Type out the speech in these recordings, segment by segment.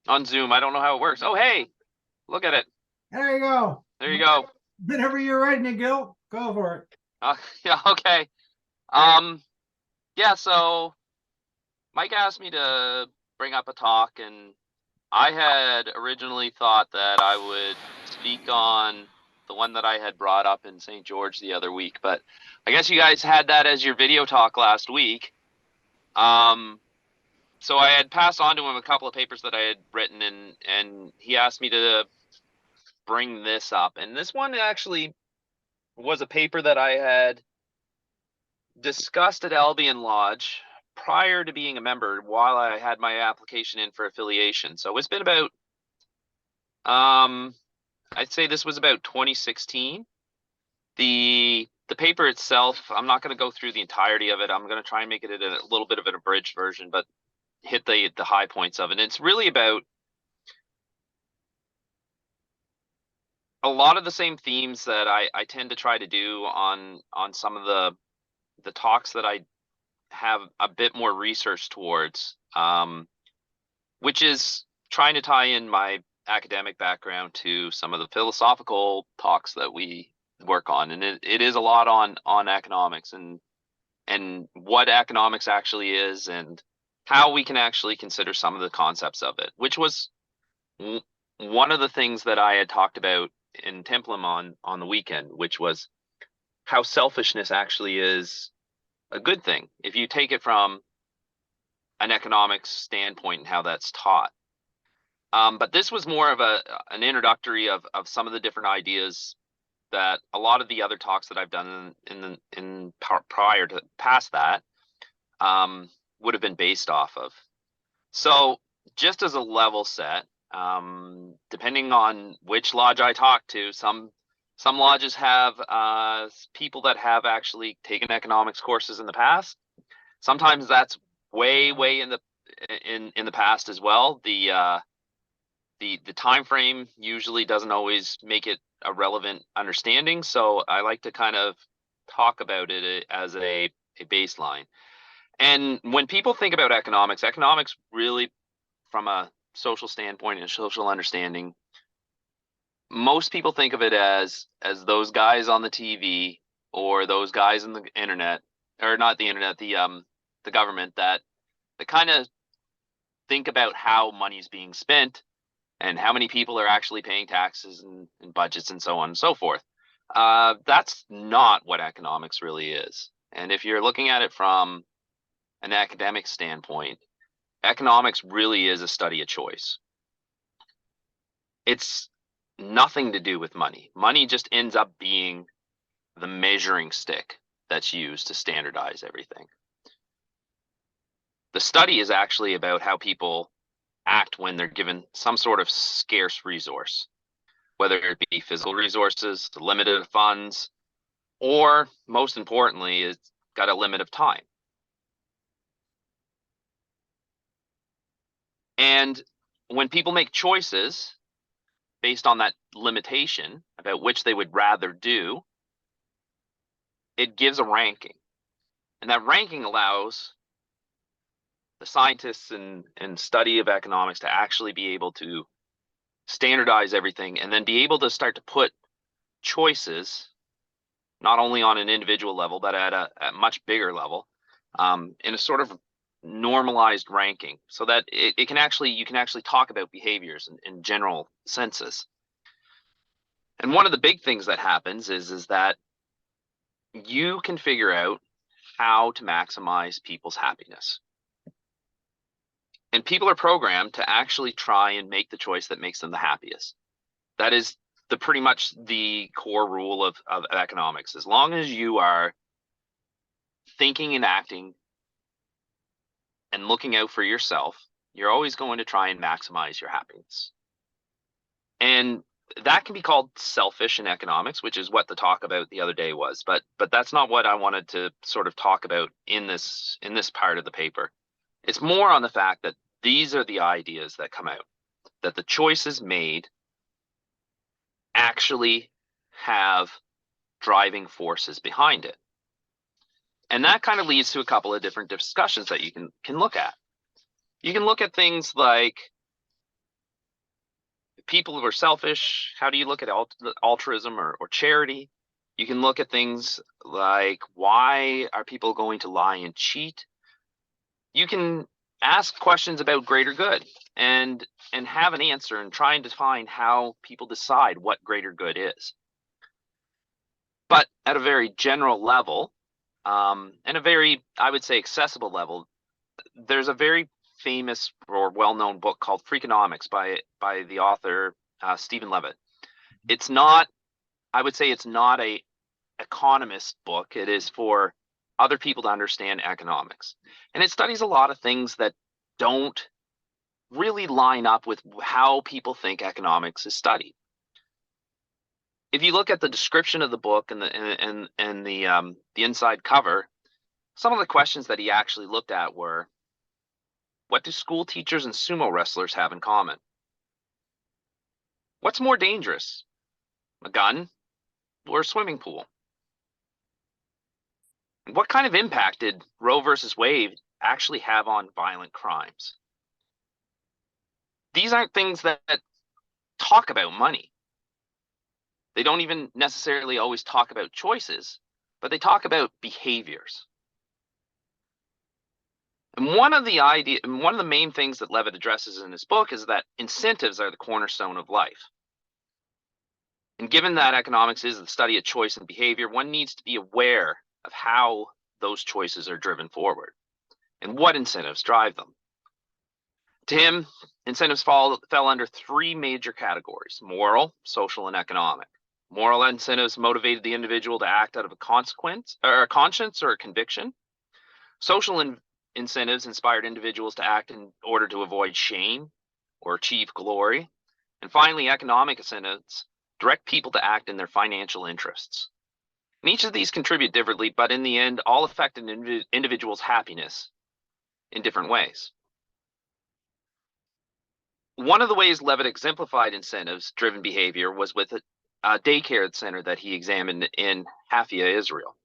on Zoom. I don't know how it works. Oh, hey, look at it. There you go. There you go. Whenever you're ready, Gil, go for it. Yeah, okay. Um, yeah, so Mike asked me to bring up a talk, and I had originally thought that I would speak on the one that I had brought up in St. George the other week, but I guess you guys had that as your video talk last week. Um, so I had passed on to him a couple of papers that I had written, and he asked me to bring this up. And this one actually was a paper that I had discussed at Albion Lodge prior to being a member while I had my application in for affiliation. So it's been about, I'd say this was about 2016. The paper itself, I'm not going to go through the entirety of it. I'm going to try and make it a little bit of an abridged version, but hit the high points of it. And it's really about a lot of the same themes that I tend to try to do on some of the talks that I have a bit more research towards, which is trying to tie in my academic background to some of the philosophical talks that we work on. And it is a lot on economics and what economics actually is and how we can actually consider some of the concepts of it, which was one of the things that I had talked about in Templum on the weekend, which was how selfishness actually is a good thing if you take it from an economics standpoint and how that's taught. But this was more of an introductory of some of the different ideas that a lot of the other talks that I've done in prior to past that would have been based off of. So just as a level set, depending on which lodge I talk to, some lodges have people that have actually taken economics courses in the past. Sometimes that's way in the past as well. The time frame usually doesn't always make it a relevant understanding, so I like to kind of talk about it as a baseline. And when people think about economics really, from a social standpoint and social understanding, most people think of it as those guys on the TV or those guys in the internet, or not the internet, the government that kind of think about how money's being spent and how many people are actually paying taxes and budgets and so on and so forth. That's not what economics really is. And if you're looking at it from an academic standpoint, economics really is a study of choice. It's nothing to do with money. Money just ends up being the measuring stick that's used to standardize everything. The study is actually about how people act when they're given some sort of scarce resource, whether it be physical resources, limited funds, or most importantly, it's got a limit of time. And when people make choices based on that limitation about which they would rather do, it gives a ranking. And that ranking allows the scientists and study of economics to actually be able to standardize everything and then be able to start to put choices not only on an individual level but at a much bigger level, in a sort of normalized ranking, so that it can actually you can actually talk about behaviors in general senses. And one of the big things that happens is that you can figure out how to maximize people's happiness. And people are programmed to actually try and make the choice that makes them the happiest. That is the pretty much the core rule of economics. As long as you are thinking and acting and looking out for yourself, you're always going to try and maximize your happiness. And that can be called selfish in economics, which is what the talk about the other day was. But that's not what I wanted to sort of talk about in this part of the paper. It's more on the fact that these are the ideas that come out, that the choices made actually have driving forces behind it. And that kind of leads to a couple of different discussions that you can look at. You can look at things like people who are selfish, how do you look at altruism or charity? You can look at things like, why are people going to lie and cheat? You can ask questions about greater good and have an answer and try and define how people decide what greater good is. But at a very general level, and a very, I would say, accessible level, there's a very famous or well-known book called Freakonomics by the author Stephen Levitt. It's not, I would say, it's not a economist book. It is for other people to understand economics, and it studies a lot of things that don't really line up with how people think economics is studied. If you look at the description of the book and the inside cover, some of the questions that he actually looked at were, what do school teachers and sumo wrestlers have in common? What's more dangerous, a gun or a swimming pool? And what kind of impact did Roe versus Wade actually have on violent crimes? These aren't things that talk about money. They don't even necessarily always talk about choices, but they talk about behaviors. And one of the main things that Levitt addresses in his book is that incentives are the cornerstone of life. And given that economics is the study of choice and behavior, one needs to be aware of how those choices are driven forward and what incentives drive them. To him, incentives fell under three major categories: moral, social, and economic. Moral incentives motivated the individual to act out of a consequence or a conscience or a conviction. Social incentives inspired individuals to act in order to avoid shame or achieve glory. And finally, economic incentives direct people to act in their financial interests. And each of these contribute differently, but in the end, all affect an individual's happiness in different ways. One of the ways Levitt exemplified incentives-driven behavior was with a daycare center that he examined in Haifa, Israel.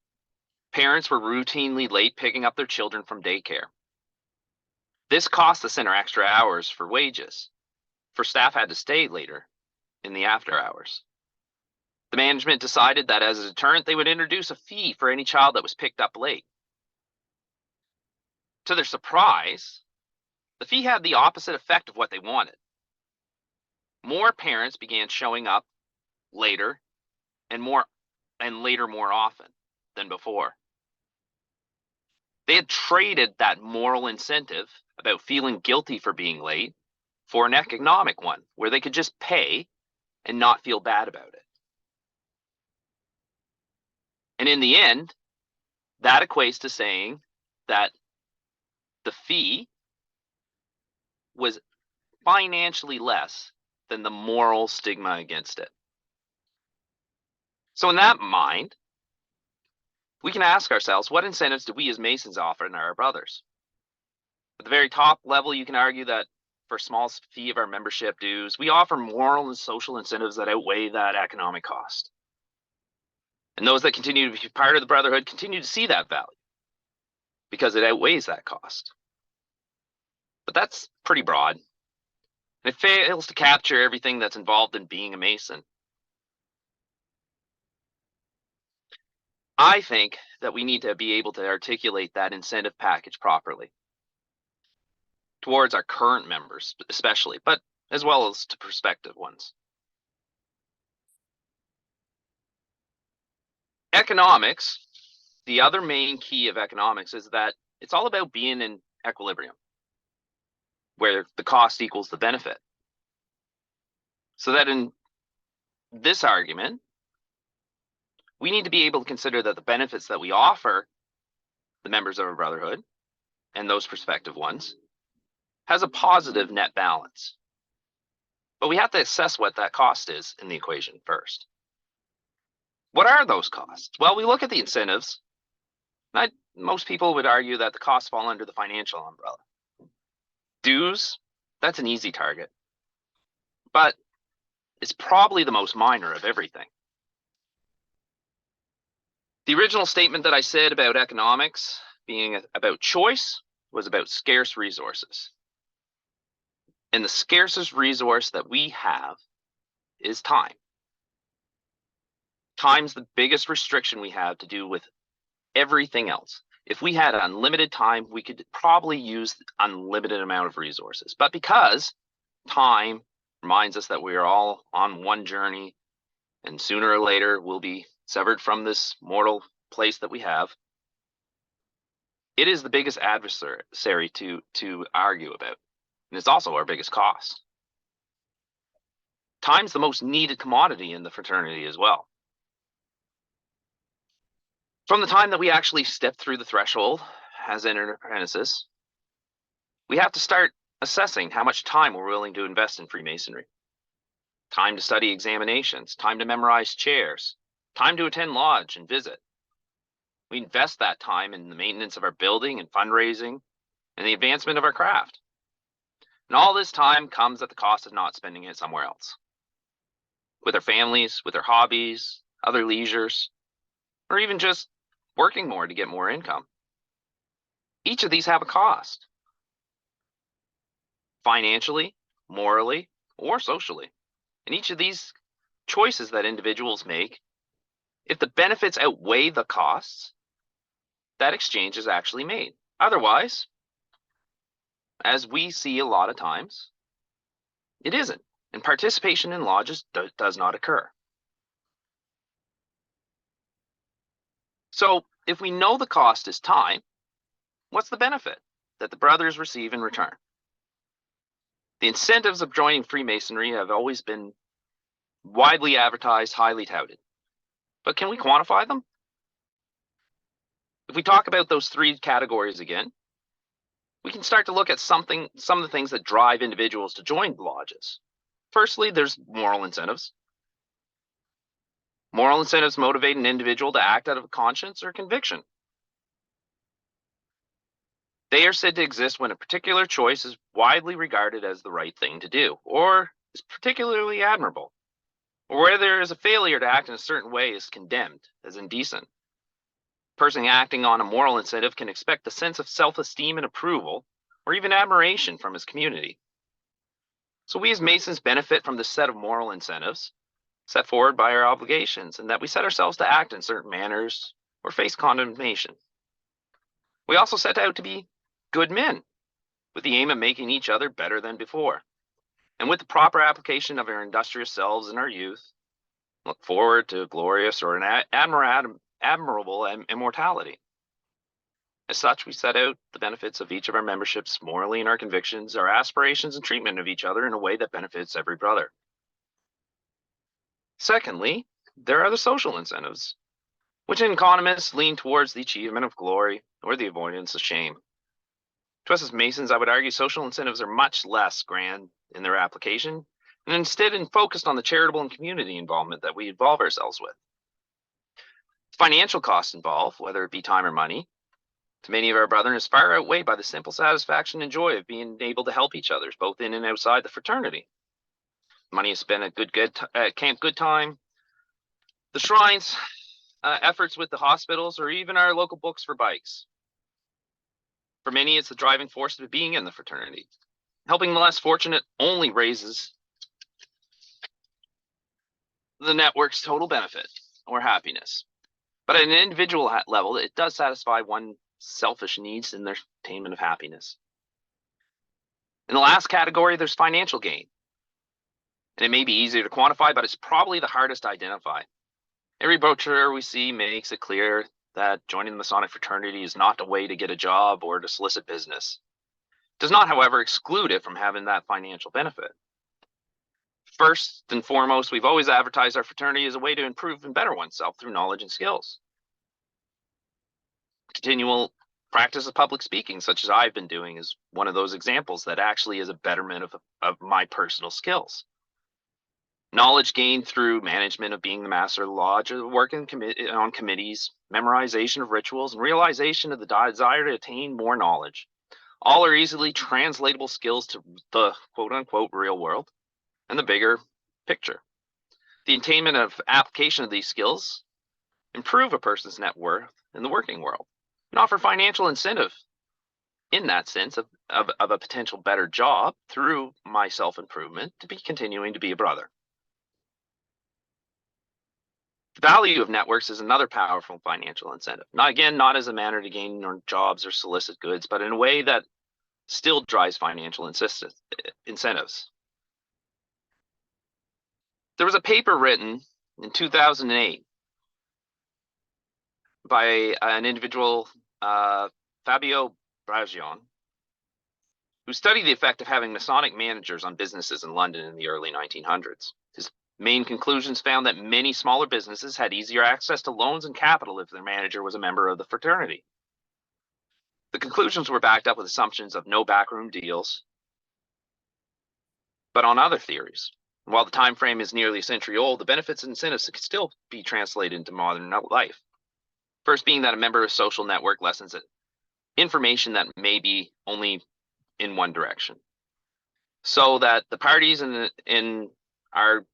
Parents were routinely late picking up their children from daycare. This cost the center extra hours for wages, for staff had to stay later in the after hours. The management decided that as a deterrent, they would introduce a fee for any child that was picked up late. To their surprise, the fee had the opposite effect of what they wanted. More parents began showing up later and later more often than before. They had traded that moral incentive about feeling guilty for being late for an economic one where they could just pay and not feel bad about it. And in the end, that equates to saying that the fee was financially less than the moral stigma against it. So in that mind, we can ask ourselves, what incentives do we as Masons offer in our brothers? At the very top level, you can argue that for a small fee of our membership dues, we offer moral and social incentives that outweigh that economic cost. And those that continue to be part of the brotherhood continue to see that value because it outweighs that cost. But that's pretty broad. And it fails to capture everything that's involved in being a Mason. I think that we need to be able to articulate that incentive package properly towards our current members, especially, but as well as to prospective ones. Economics, the other main key of economics is that it's all about being in equilibrium, where the cost equals the benefit. So that in this argument, we need to be able to consider that the benefits that we offer the members of our brotherhood and those prospective ones has a positive net balance. But we have to assess what that cost is in the equation first. What are those costs? Well, we look at the incentives. Most people would argue that the costs fall under the financial umbrella. Dues, that's an easy target, but it's probably the most minor of everything. The original statement that I said about economics being about choice was about scarce resources. And the scarcest resource that we have is time. Time's the biggest restriction we have to do with everything else. If we had unlimited time, we could probably use unlimited amount of resources. But because time reminds us that we are all on one journey, and sooner or later we'll be severed from this mortal place that we have, it is the biggest adversary to argue about. And it's also our biggest cost. Time's the most needed commodity in the fraternity as well. From the time that we actually step through the threshold as entered apprentices, we have to start assessing how much time we're willing to invest in Freemasonry. Time to study examinations, time to memorize chairs, time to attend lodge and visit. We invest that time in the maintenance of our building and fundraising and the advancement of our craft. And all this time comes at the cost of not spending it somewhere else. With our families, with our hobbies, other leisures, or even just working more to get more income. Each of these have a cost. Financially, morally, or socially. And each of these choices that individuals make, if the benefits outweigh the costs, that exchange is actually made. Otherwise, as we see a lot of times, it isn't. And participation in lodges does not occur. So if we know the cost is time, what's the benefit that the brothers receive in return? The incentives of joining Freemasonry have always been widely advertised, highly touted. But can we quantify them? If we talk about those three categories again, we can start to look at some of the things that drive individuals to join lodges. Firstly, there's moral incentives. Moral incentives motivate an individual to act out of conscience or conviction. They are said to exist when a particular choice is widely regarded as the right thing to do, or is particularly admirable, or where there is a failure to act in a certain way is condemned as indecent. A person acting on a moral incentive can expect a sense of self-esteem and approval, or even admiration from his community. So we as Masons benefit from this set of moral incentives set forward by our obligations, and that we set ourselves to act in certain manners or face condemnation. We also set out to be good men with the aim of making each other better than before. And with the proper application of our industrious selves in our youth, look forward to a glorious or an admirable immortality. As such, we set out the benefits of each of our memberships morally in our convictions, our aspirations, and treatment of each other in a way that benefits every brother. Secondly, there are the social incentives, which in economists lean towards the achievement of glory or the avoidance of shame. To us as Masons, I would argue social incentives are much less grand in their application, and instead focused on the charitable and community involvement that we involve ourselves with. Financial costs involved, whether it be time or money, to many of our brethren is far outweighed by the simple satisfaction and joy of being able to help each other, both in and outside the fraternity. Money is spent at Camp Good Time, the shrines, efforts with the hospitals, or even our local books for bikes. For many, it's the driving force of being in the fraternity. Helping the less fortunate only raises the network's total benefit or happiness. But at an individual level, it does satisfy one's selfish needs in their attainment of happiness. In the last category, there's financial gain. And it may be easier to quantify, but it's probably the hardest to identify. Every brochure we see makes it clear that joining the Masonic fraternity is not a way to get a job or to solicit business. It does not, however, exclude it from having that financial benefit. First and foremost, we've always advertised our fraternity as a way to improve and better oneself through knowledge and skills. Continual practice of public speaking, such as I've been doing, is one of those examples that actually is a betterment of my personal skills. Knowledge gained through management of being the master of the lodge, or working on committees, memorization of rituals, and realization of the desire to attain more knowledge. All are easily translatable skills to the quote-unquote real world and the bigger picture. The attainment of application of these skills improve a person's net worth in the working world and offer financial incentive in that sense of a potential better job through my self-improvement to be continuing to be a brother. The value of networks is another powerful financial incentive. Not as a manner to gain jobs or solicit goods, but in a way that still drives financial incentives. There was a paper written in 2008 by an individual, Fabio Breau, who studied the effect of having Masonic managers on businesses in London in the early 1900s. His main conclusions found that many smaller businesses had easier access to loans and capital if their manager was a member of the fraternity. The conclusions were backed up with assumptions of no backroom deals, but on other theories. While the time frame is nearly a century old, the benefits and incentives can still be translated into modern life. First being that a member of a social network lessens information that may be only in one direction, so that the parties in our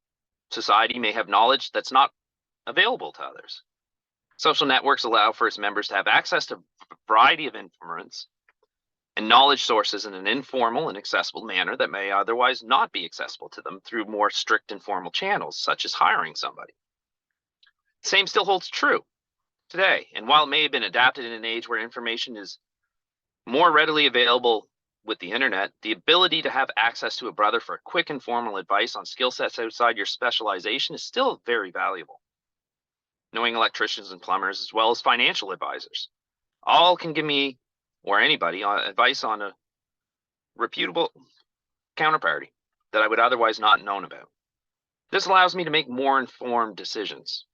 society may have knowledge that's not available to others. Social networks allow for its members to have access to a variety of inference and knowledge sources in an informal and accessible manner that may otherwise not be accessible to them through more strict informal channels, such as hiring somebody. The same still holds true today, and while it may have been adapted in an age where information is more readily available with the internet, the ability to have access to a brother for quick informal advice on skill sets outside your specialization is still very valuable. Knowing electricians and plumbers, as well as financial advisors, all can give me or anybody advice on a reputable counterparty that I would otherwise not have known about. This allows me to make more informed decisions,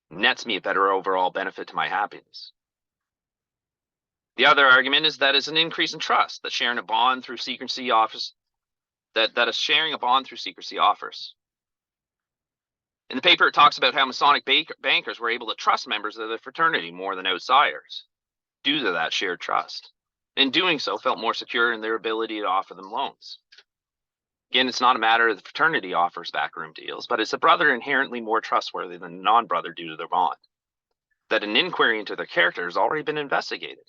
nets me a better overall benefit to my happiness. The other argument is that it's an increase in trust that sharing a bond through secrecy offers. That is sharing a bond through secrecy offers. In the paper, it talks about how Masonic bankers were able to trust members of the fraternity more than outsiders due to that shared trust. In doing so, felt more secure in their ability to offer them loans. Again, it's not a matter of the fraternity offers backroom deals, but it's a brother inherently more trustworthy than a non-brother due to their bond. That an inquiry into their character has already been investigated.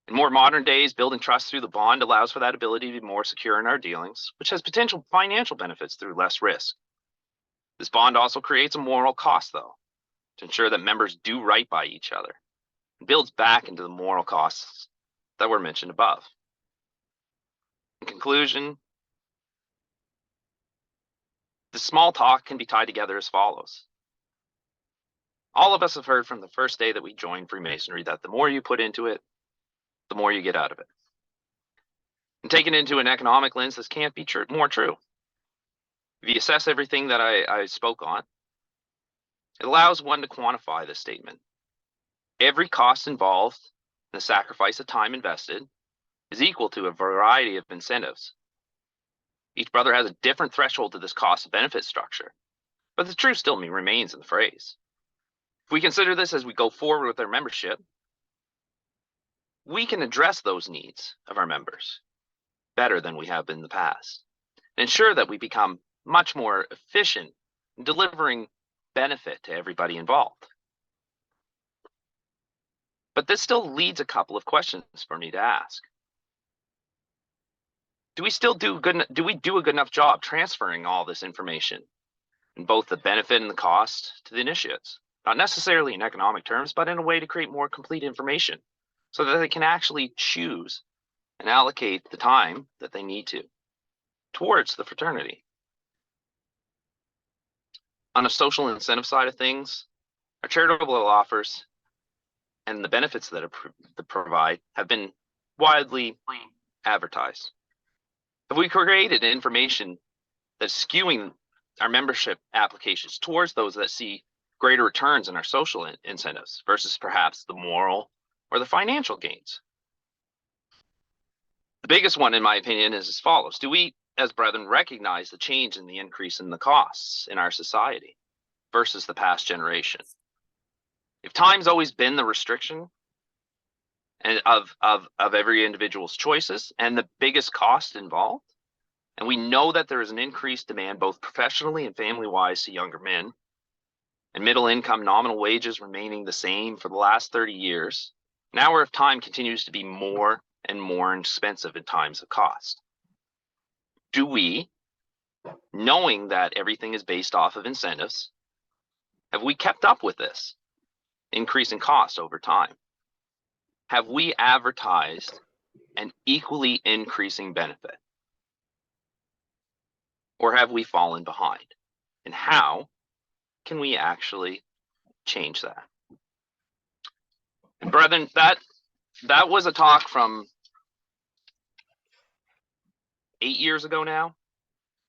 In more modern days, building trust through the bond allows for that ability to be more secure in our dealings, which has potential financial benefits through less risk. This bond also creates a moral cost, though, to ensure that members do right by each other. It builds back into the moral costs that were mentioned above. In conclusion, the small talk can be tied together as follows. All of us have heard from the first day that we joined Freemasonry that the more you put into it, the more you get out of it. And taken into an economic lens, this can't be more true. If you assess everything that I spoke on, it allows one to quantify this statement. Every cost involved in the sacrifice of time invested is equal to a variety of incentives. Each brother has a different threshold to this cost benefit structure, but the truth still remains in the phrase. If we consider this as we go forward with our membership, we can address those needs of our members better than we have in the past, and ensure that we become much more efficient in delivering benefit to everybody involved. But this still leads a couple of questions for me to ask. Do we do a good enough job transferring all this information and both the benefit and the cost to the initiates? Not necessarily in economic terms, but in a way to create more complete information so that they can actually choose and allocate the time that they need to towards the fraternity. On a social incentive side of things, our charitable offers and the benefits that they provide have been widely advertised. Have we created information that's skewing our membership applications towards those that see greater returns in our social incentives versus perhaps the moral or the financial gains? The biggest one, in my opinion, is as follows. Do we, as brethren, recognize the change in the increase in the costs in our society versus the past generation? If time's always been the restriction and of every individual's choices and the biggest cost involved, and we know that there is an increased demand both professionally and family-wise to younger men, and middle income nominal wages remaining the same for the last 30 years, an hour of time continues to be more and more expensive in times of cost. Do we, knowing that everything is based off of incentives, Have we kept up with this increase in cost over time? Have we advertised an equally increasing benefit? Or have we fallen behind? And how can we actually change that? And brethren, that was a talk from 8 years ago now.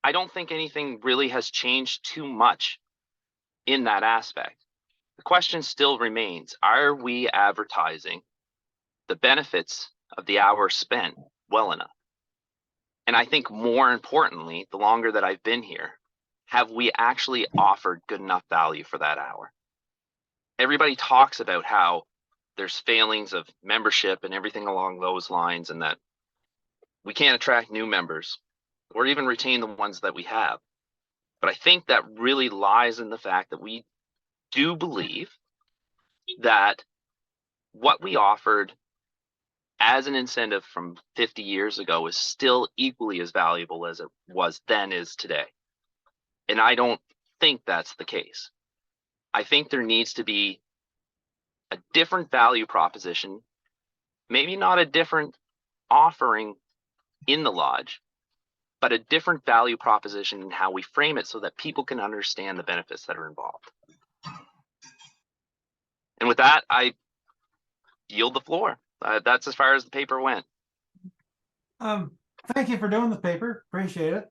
I don't think anything really has changed too much in that aspect. The question still remains, are we advertising the benefits of the hour spent well enough? And I think more importantly, the longer that I've been here, have we actually offered good enough value for that hour? Everybody talks about how there's failings of membership and everything along those lines, and that we can't attract new members or even retain the ones that we have. But I think that really lies in the fact that we do believe that what we offered as an incentive from 50 years ago is still equally as valuable as it was then is today. And I don't think that's the case. I think there needs to be a different value proposition, maybe not a different offering in the lodge, but a different value proposition in how we frame it so that people can understand the benefits that are involved. And with that, I yield the floor. That's as far as the paper went. Thank you for doing the paper. Appreciate it.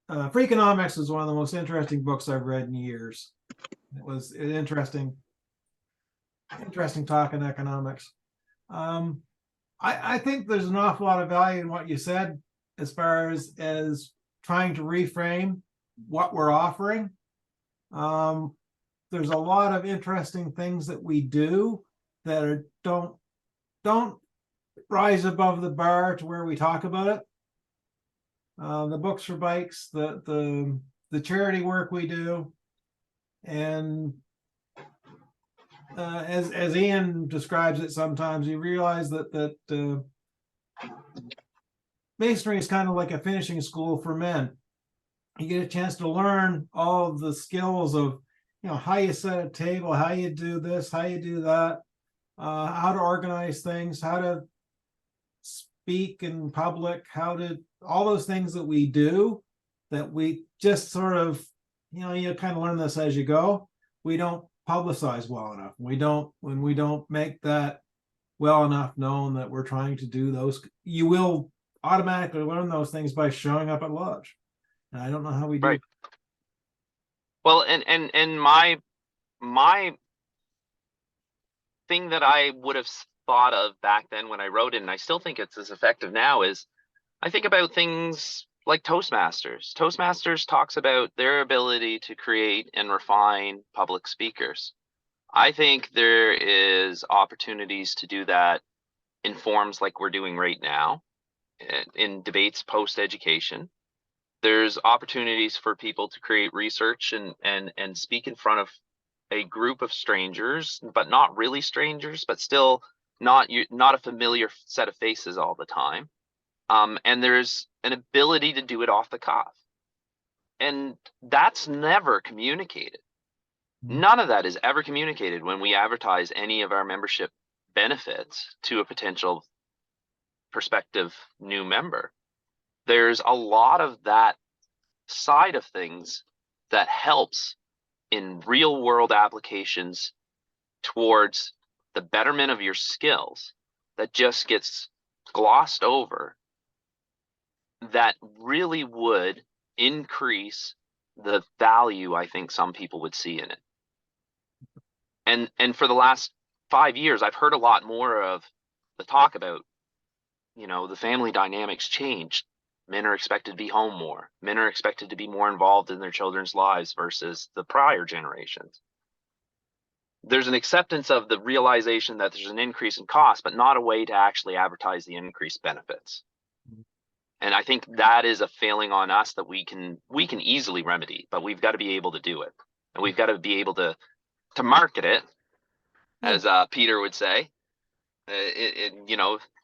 Freakonomics is one of the most interesting books I've read in years. It was an interesting talk in economics. I think there's an awful lot of value in what you said as far as trying to reframe what we're offering. There's a lot of interesting things that we do that don't rise above the bar to where we talk about it. The books for bikes, the charity work we do, and as Ian describes it, sometimes you realize that masonry is kind of like a finishing school for men. You get a chance to learn all of the skills of, how you set a table, how you do this, how you do that, how to organize things, how to speak in public, all those things that we do, that we just sort of, you kind of learn this as you go. We don't publicize well enough. When we don't make that well enough known that we're trying to do those, you will automatically learn those things by showing up at Lodge. And I don't know how we do. Right. Well, and my thing that I would have thought of back then when I wrote it, and I still think it's as effective now, is I think about things like Toastmasters. Toastmasters talks about their ability to create and refine public speakers. I think there is opportunities to do that in forms like we're doing right now, in debates post-education. There's opportunities for people to create research and speak in front of a group of strangers, but not really strangers, but still not a familiar set of faces all the time. And there's an ability to do it off the cuff. And that's never communicated. None of that is ever communicated when we advertise any of our membership benefits to a potential prospective new member. There's a lot of that side of things that helps in real world applications towards the betterment of your skills that just gets glossed over, that really would increase the value I think some people would see in it. And for the last 5 years, I've heard a lot more of the talk about, the family dynamics changed. Men are expected to be home more. Men are expected to be more involved in their children's lives versus the prior generations. There's an acceptance of the realization that there's an increase in cost, but not a way to actually advertise the increased benefits. And I think that is a failing on us that we can easily remedy, but we've got to be able to do it. And we've got to be able to market it, as Peter would say,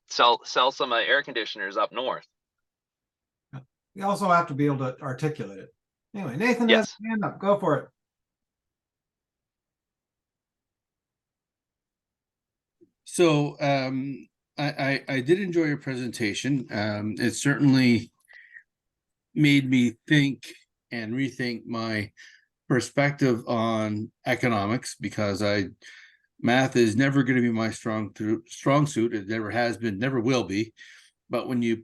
sell some air conditioners up north. You also have to be able to articulate it. Anyway, Nathan has Yes. his hand up. Go for it. So I did enjoy your presentation. It certainly made me think and rethink my perspective on economics, because math is never going to be my strong suit. It never has been, never will be. But when you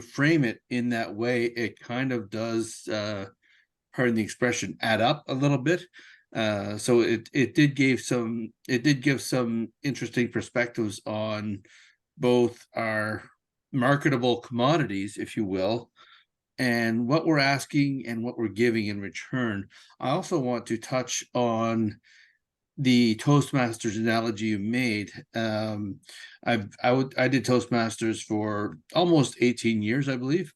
frame it in that way, it kind of does, pardon the expression, add up a little bit. So it did give some interesting perspectives on both our marketable commodities, if you will, and what we're asking and what we're giving in return. I also want to touch on the Toastmasters analogy you made. I did Toastmasters for almost 18 years, I believe.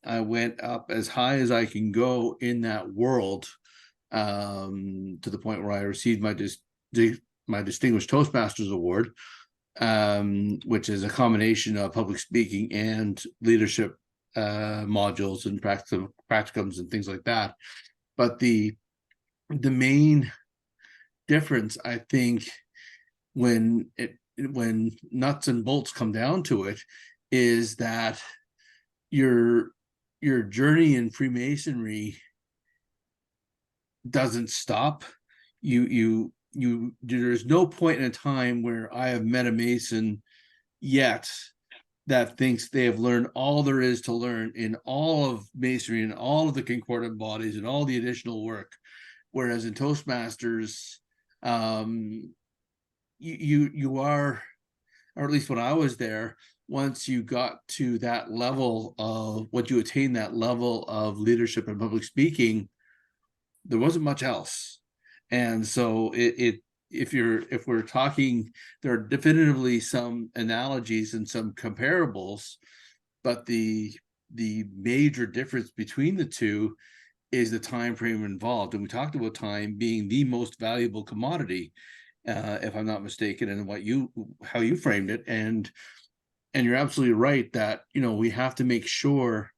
I went up as high as I can go in that world, to the point where I received my Distinguished Toastmasters Award, which is a combination of public speaking and leadership modules and practicums and things like that. But the main difference, I think, when nuts and bolts come down to it, is that your journey in Freemasonry doesn't stop. There's no point in a time where I have met a Mason yet that thinks they have learned all there is to learn in all of Masonry and all of the concordant bodies and all the additional work. Whereas in Toastmasters, you are, or at least when I was there, once you got to that level of what you attain, that level of leadership and public speaking, there wasn't much else. And so if we're talking, there are definitively some analogies and some comparables, but the major difference between the two is the time frame involved. And we talked about time being the most valuable commodity, if I'm not mistaken, and how you framed it. And you're absolutely right that, we have to make sure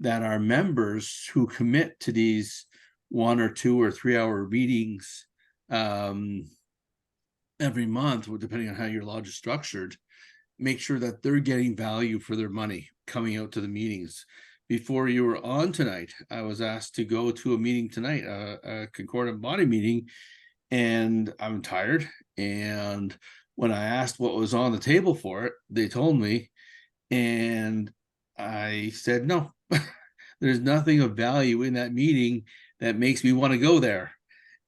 that our members who commit to these 1 or 2 or 3 hour meetings every month, depending on how your lodge is structured, make sure that they're getting value for their money coming out to the meetings. Before you were on tonight, I was asked to go to a meeting tonight, a concordant body meeting, and I'm tired. And when I asked what was on the table for it, they told me, and I said, no, there's nothing of value in that meeting that makes me want to go there.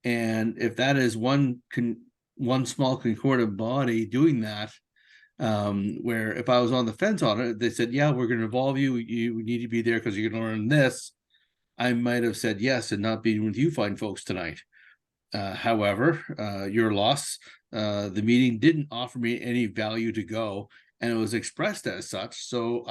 And if that is one small concordant body doing that, where if I was on the fence on it, they said, yeah, we're going to involve you. You need to be there because you're going to learn this. I might have said yes and not been with you fine folks tonight. However, your loss, the meeting didn't offer me any value to go, and it was expressed as such. So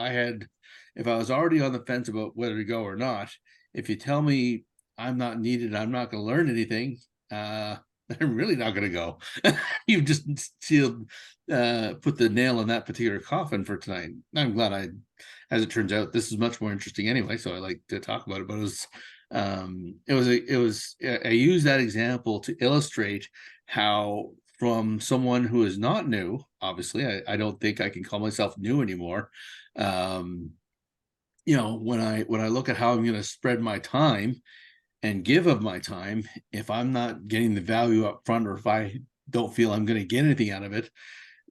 if I was already on the fence about whether to go or not, if you tell me I'm not needed, I'm not going to learn anything, I'm really not going to go. You've just put the nail in that particular coffin for tonight. I'm glad as it turns out, this is much more interesting anyway, so I like to talk about it. But I use that example to illustrate how, from someone who is not new, obviously, I don't think I can call myself new anymore. When I look at how I'm going to spread my time and give of my time, if I'm not getting the value up front, or if I don't feel I'm going to get anything out of it,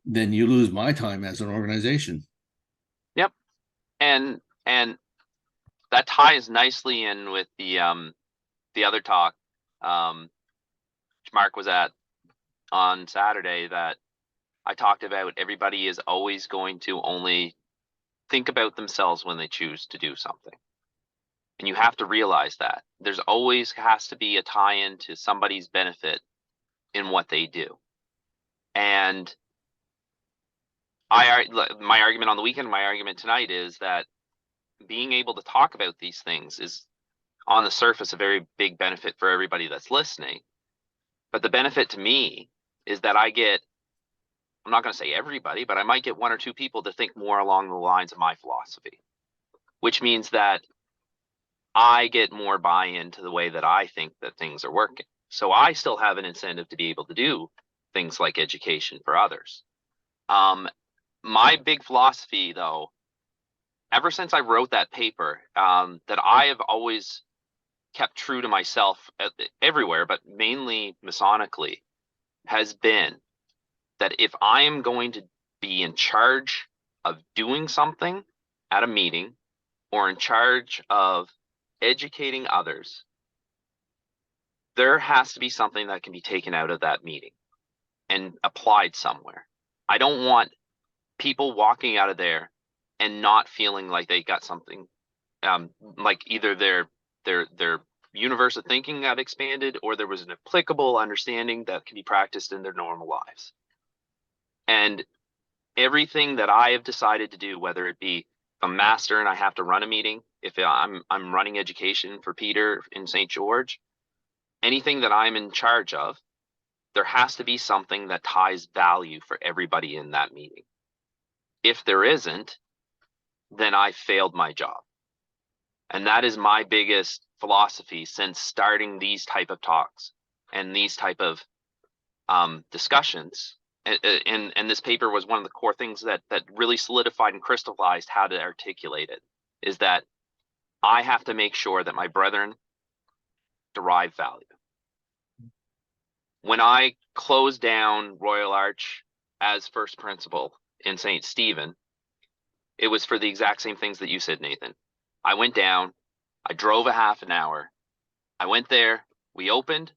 then you lose my time as an organization. Yep. And that ties nicely in with the other talk, which Mark was at on Saturday, that I talked about. Everybody is always going to only think about themselves when they choose to do something. And you have to realize that there's always has to be a tie-in to somebody's benefit in what they do. And my argument on the weekend, my argument tonight, is that being able to talk about these things is, on the surface, a very big benefit for everybody that's listening. But the benefit to me is that I'm not going to say everybody, but I might get 1 or 2 people to think more along the lines of my philosophy, which means that I get more buy-in to the way that I think that things are working. So I still have an incentive to be able to do things like education for others. My big philosophy, though, ever since I wrote that paper, that I have always kept true to myself everywhere, but mainly Masonically, has been that if I am going to be in charge of doing something at a meeting or in charge of educating others, there has to be something that can be taken out of that meeting and applied somewhere. I don't want people walking out of there and not feeling like they got something, like either their universe of thinking got expanded or there was an applicable understanding that can be practiced in their normal lives. And everything that I have decided to do, whether it be a master and I have to run a meeting, if I'm running education for Peter in St. George, anything that I'm in charge of, there has to be something that ties value for everybody in that meeting. If there isn't, then I failed my job. And that is my biggest philosophy since starting these type of talks and these type of discussions. And this paper was one of the core things that really solidified and crystallized how to articulate it, is that I have to make sure that my brethren derive value. When I closed down Royal Arch as first principal in St. Stephen, it was for the exact same things that you said, Nathan. I went down, I drove a half an hour, I went there, we opened,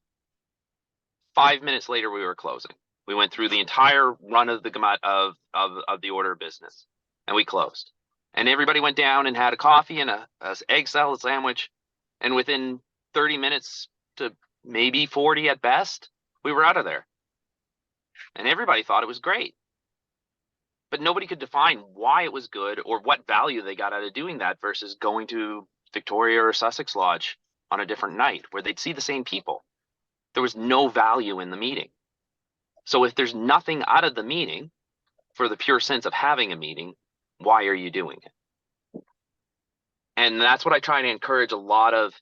5 minutes later we were closing. We went through the entire run of the order of business, and we closed. And everybody went down and had a coffee and a egg salad sandwich, and within 30 minutes to maybe 40 at best, we were out of there. And everybody thought it was great. But nobody could define why it was good or what value they got out of doing that versus going to Victoria or Sussex Lodge on a different night where they'd see the same people. There was no value in the meeting. So if there's nothing out of the meeting for the pure sense of having a meeting, why are you doing it? And that's what I try to encourage a lot of.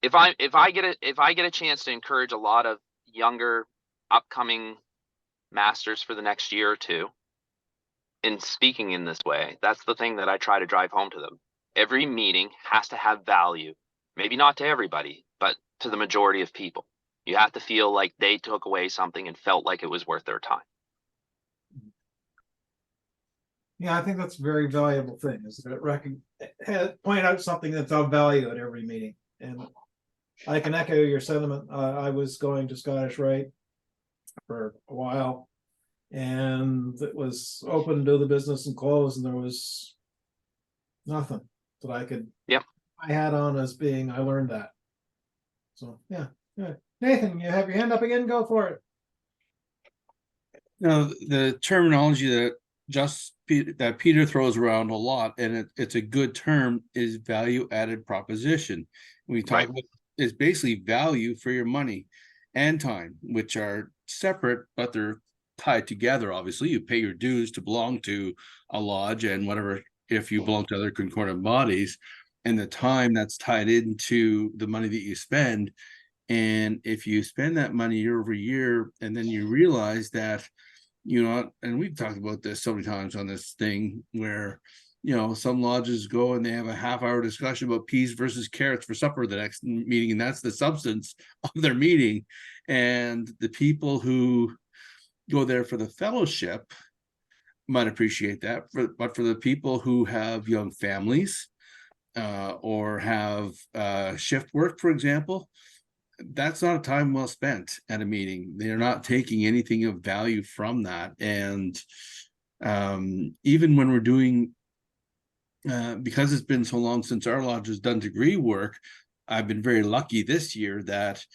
If I get a chance to encourage a lot of younger upcoming masters for the next year or two in speaking in this way, that's the thing that I try to drive home to them. Every meeting has to have value, maybe not to everybody, but to the majority of people. You have to feel like they took away something and felt like it was worth their time. Yeah, I think that's a very valuable thing, is that point out something that's of value at every meeting. And I can echo your sentiment. I was going to Scottish Rite for a while, and it was open to the business and closed, and there was nothing that I could. Yep. I had on as being. I learned that. So yeah. Nathan, you have your hand up again. Go for it. Now, the terminology that Peter throws around a lot, and it's a good term, is value-added proposition. We talk about is basically value for your money and time, which are separate, but they're tied together. Obviously, you pay your dues to belong to a lodge and whatever, if you belong to other concordant bodies, and the time that's tied into the money that you spend. And if you spend that money year over year, and then you realize that, and we've talked about this so many times on this thing where, some lodges go and they have a half-hour discussion about peas versus carrots for supper the next meeting, and that's the substance of their meeting. And the people who go there for the fellowship might appreciate that, but for the people who have young families or have shift work, for example, that's not a time well spent at a meeting. They're not taking anything of value from that. And even when we're doing, because it's been so long since our lodge has done degree work, I've been very lucky this year that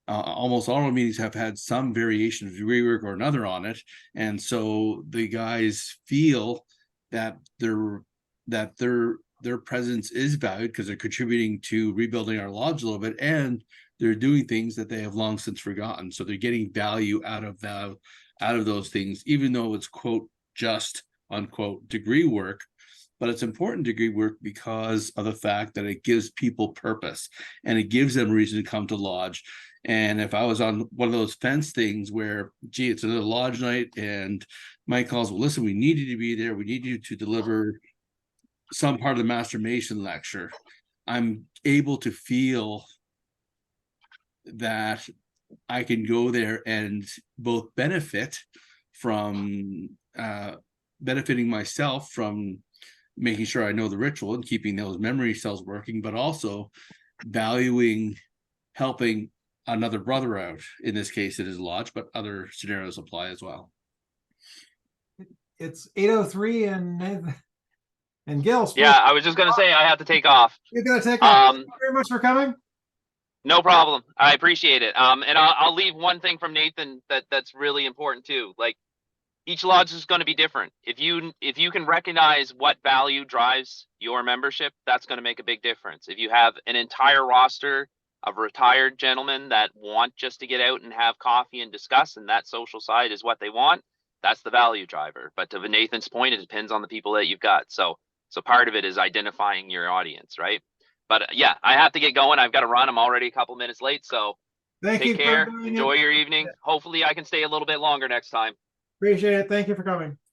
almost all our meetings have had some variation of degree work or another on it. And so the guys feel that their presence is valued because they're contributing to rebuilding our lodge a little bit, and they're doing things that they have long since forgotten. So they're getting value out of those things, even though it's quote just unquote degree work. but it's important degree work because of the fact that it gives people purpose and it gives them reason to come to Lodge. And if I was on one of those fence things where, gee, it's another Lodge night and Mike calls, well, listen, we need you to be there. We need you to deliver some part of the Master Mason lecture. I'm able to feel that I can go there and both benefit from benefiting myself from making sure I know the ritual and keeping those memory cells working, but also valuing helping another brother out. In this case, it is Lodge, but other scenarios apply as well. It's 8:03 and Gil. Yeah, I was just gonna say I have to take off. You're gonna take off. Thank Um, you very much for coming. No problem. I appreciate it. And I'll leave one thing from Nathan that's really important too. Like, each lodge is going to be different. If you can recognize what value drives your membership, that's going to make a big difference. If you have an entire roster of retired gentlemen that want just to get out and have coffee and discuss, and that social side is what they want, that's the value driver. But to Nathan's point, it depends on the people that you've got. So part of it is identifying your audience, right? But yeah, I have to get going. I've got to run. I'm already a couple minutes late. So Thank you. take care. Enjoy your evening. Hopefully I can stay a little bit longer next time. Appreciate it. Thank you for coming.